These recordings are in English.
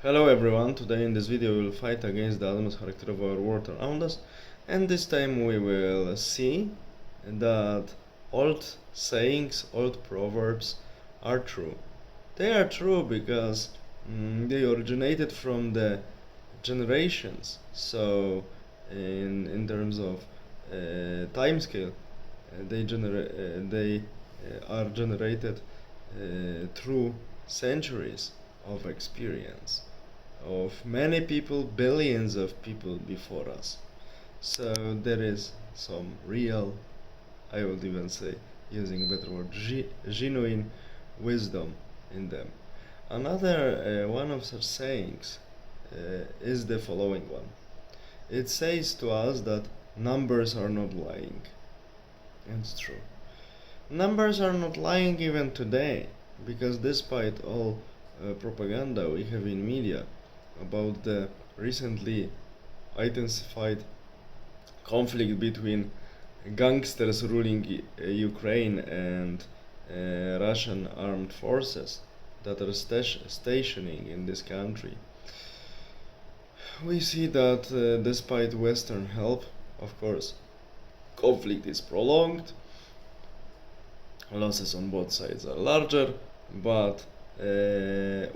Hello everyone, today in this video we will fight against the Adam's character of our world around us, and this time we will see that old sayings, old proverbs are true. They are true because they originated from the generations, so in terms of time scale, they are generated through centuries of experience of many people, billions of people before us. So there is some real, I would even say, using a better word, genuine wisdom in them. Another one of such sayings is the following one. It says to us that numbers are not lying. And it's true. Numbers are not lying even today, because despite all propaganda we have in media about the recently intensified conflict between gangsters ruling Ukraine and Russian armed forces that are stationing in this country, we see that despite Western help, of course, conflict is prolonged, losses on both sides are larger, but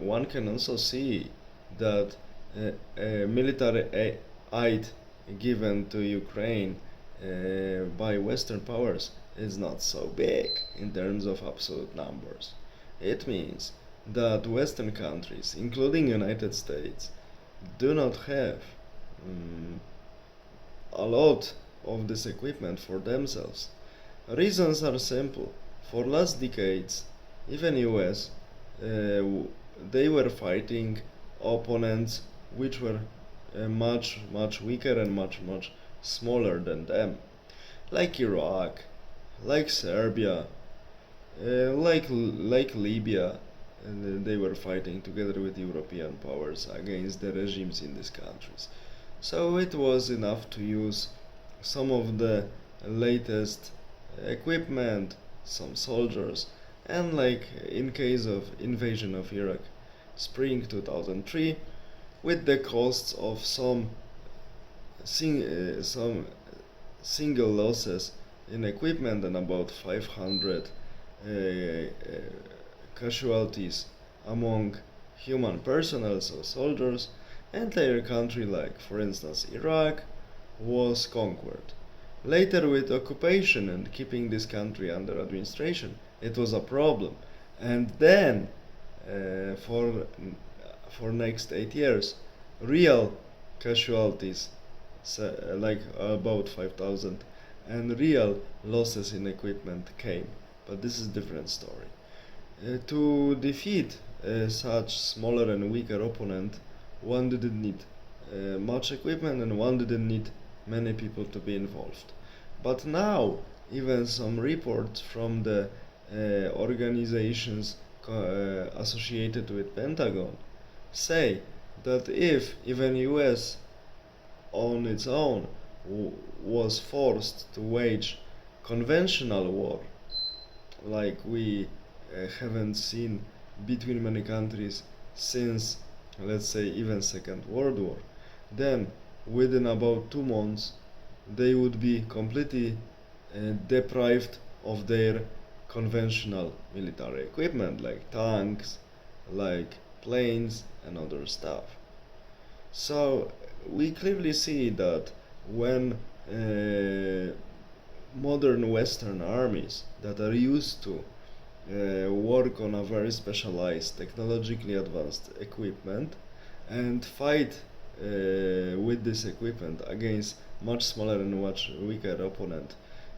one can also see that military aid given to Ukraine by Western powers is not so big in terms of absolute numbers. It means that Western countries, including United States, do not have a lot of this equipment for themselves. Reasons are simple. For last decades, even US, they were fighting opponents which were much weaker and much smaller than them, like Iraq, like Serbia, like Libya, and they were fighting together with European powers against the regimes in these countries. So it was enough to use some of the latest equipment, some soldiers, and like in case of invasion of Iraq, spring 2003, with the costs of some single losses in equipment and about 500 casualties among human personnel, so soldiers, entire country like for instance Iraq was conquered. Later, with occupation and keeping this country under administration, it was a problem. And then for next 8 years, real casualties, like about 5,000, and real losses in equipment came. But this is a different story. To defeat such smaller and weaker opponent, one didn't need much equipment, and one didn't need many people to be involved. But now, even some reports from the organizations associated with Pentagon say that if even US on its own was forced to wage conventional war, like we haven't seen between many countries since, let's say, even Second World War, then within about 2 months they would be completely deprived of their conventional military equipment like tanks, like planes and other stuff. So we clearly see that when modern Western armies that are used to work on a very specialized, technologically advanced equipment and fight with this equipment against much smaller and much weaker opponent,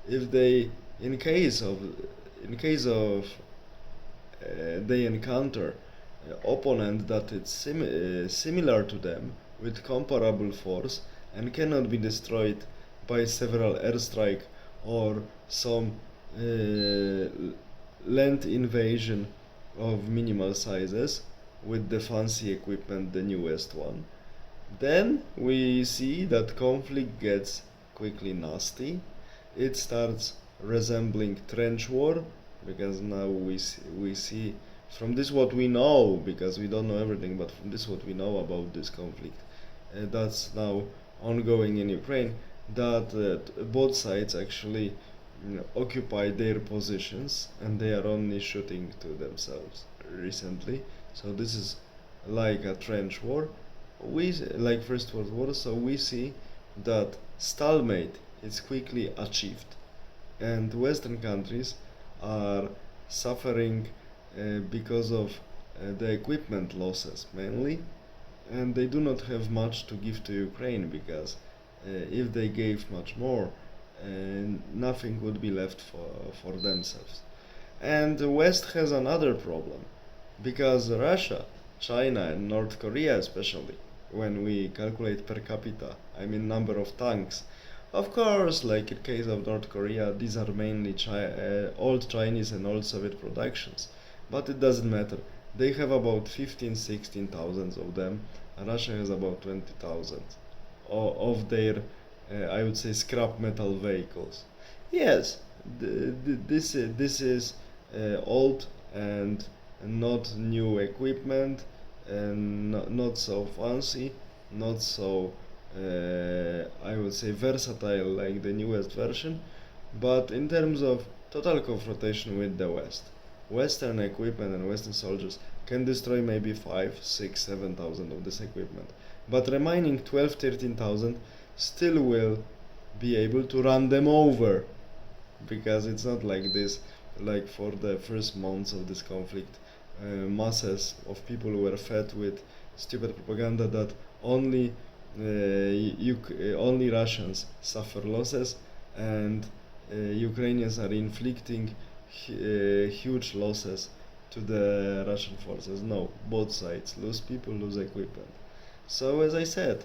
if they, in case of they encounter opponent that is similar to them with comparable force and cannot be destroyed by several airstrike or some land invasion of minimal sizes with the fancy equipment, the newest one, then we see that conflict gets quickly nasty. It starts resembling trench war, because now we see from this what we know, because we don't know everything, but from this what we know about this conflict that's now ongoing in Ukraine, that both sides actually occupy their positions and they are only shooting to themselves recently. So this is like a trench war, like First World War. So we see that stalemate is quickly achieved, and Western countries are suffering because of the equipment losses mainly, and they do not have much to give to Ukraine, because if they gave much more, nothing would be left for themselves. And the West has another problem, because Russia, China, and North Korea, especially, when we calculate per capita, I mean number of tanks, of course, like in case of North Korea, these are mainly old Chinese and old Soviet productions, but it doesn't matter. They have about 15, 16,000 of them. Russia has about 20,000 of their, I would say, scrap metal vehicles. Yes, this is old and not new equipment, and not so fancy, not so I would say versatile like the newest version, but in terms of total confrontation with the West, Western equipment and Western soldiers can destroy maybe 5, 6, 7,000 of this equipment, but remaining 12, 13,000 still will be able to run them over, because it's not like this, like for the first months of this conflict, masses of people were fed with stupid propaganda that only Russians suffer losses, and Ukrainians are inflicting huge losses to the Russian forces. No, both sides lose people, lose equipment. So as I said,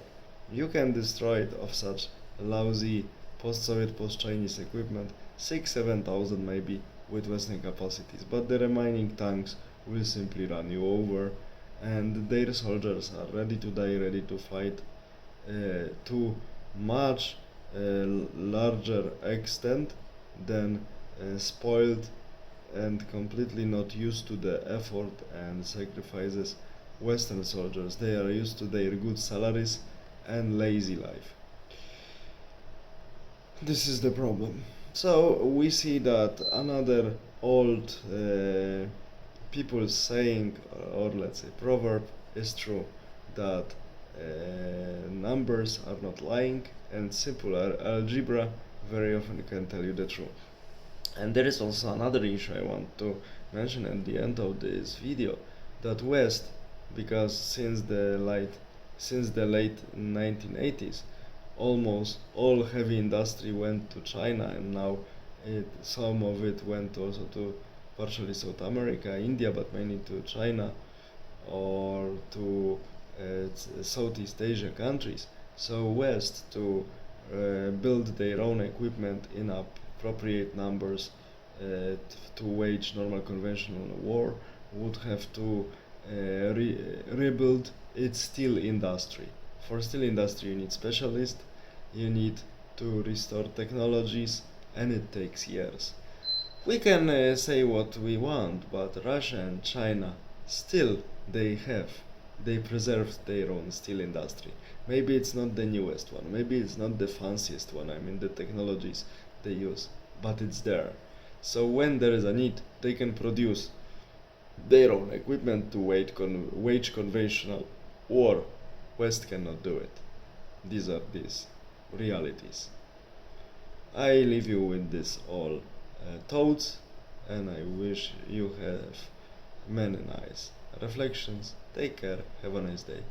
you can destroy it of such lousy post-Soviet, post-Chinese equipment, 6-7,000 maybe with Western capacities, but the remaining tanks will simply run you over, and their soldiers are ready to die, ready to fight to much larger extent than spoiled and completely not used to the effort and sacrifices Western soldiers. They are used to their good salaries and lazy life. This is the problem. So we see that another old people's saying, or let's say proverb, is true, that numbers are not lying, and simple algebra very often can tell you the truth. And there is also another issue I want to mention at the end of this video, that West, because since the late 1980s, almost all heavy industry went to China, and now some of it went also to partially South America, India, but mainly to China or to Southeast Asia countries. So West, to build their own equipment in appropriate numbers to wage normal conventional war, would have to rebuild its steel industry. For steel industry you need specialists, you need to restore technologies, and it takes years. We can say what we want, but Russia and China still they preserved their own steel industry. Maybe it's not the newest one, maybe it's not the fanciest one, I mean the technologies they use, but it's there. So when there is a need, they can produce their own equipment to wage conventional war. West cannot do it. These are these realities. I leave you with this all thoughts, and I wish you have many nice reflections. Take care, have a nice day.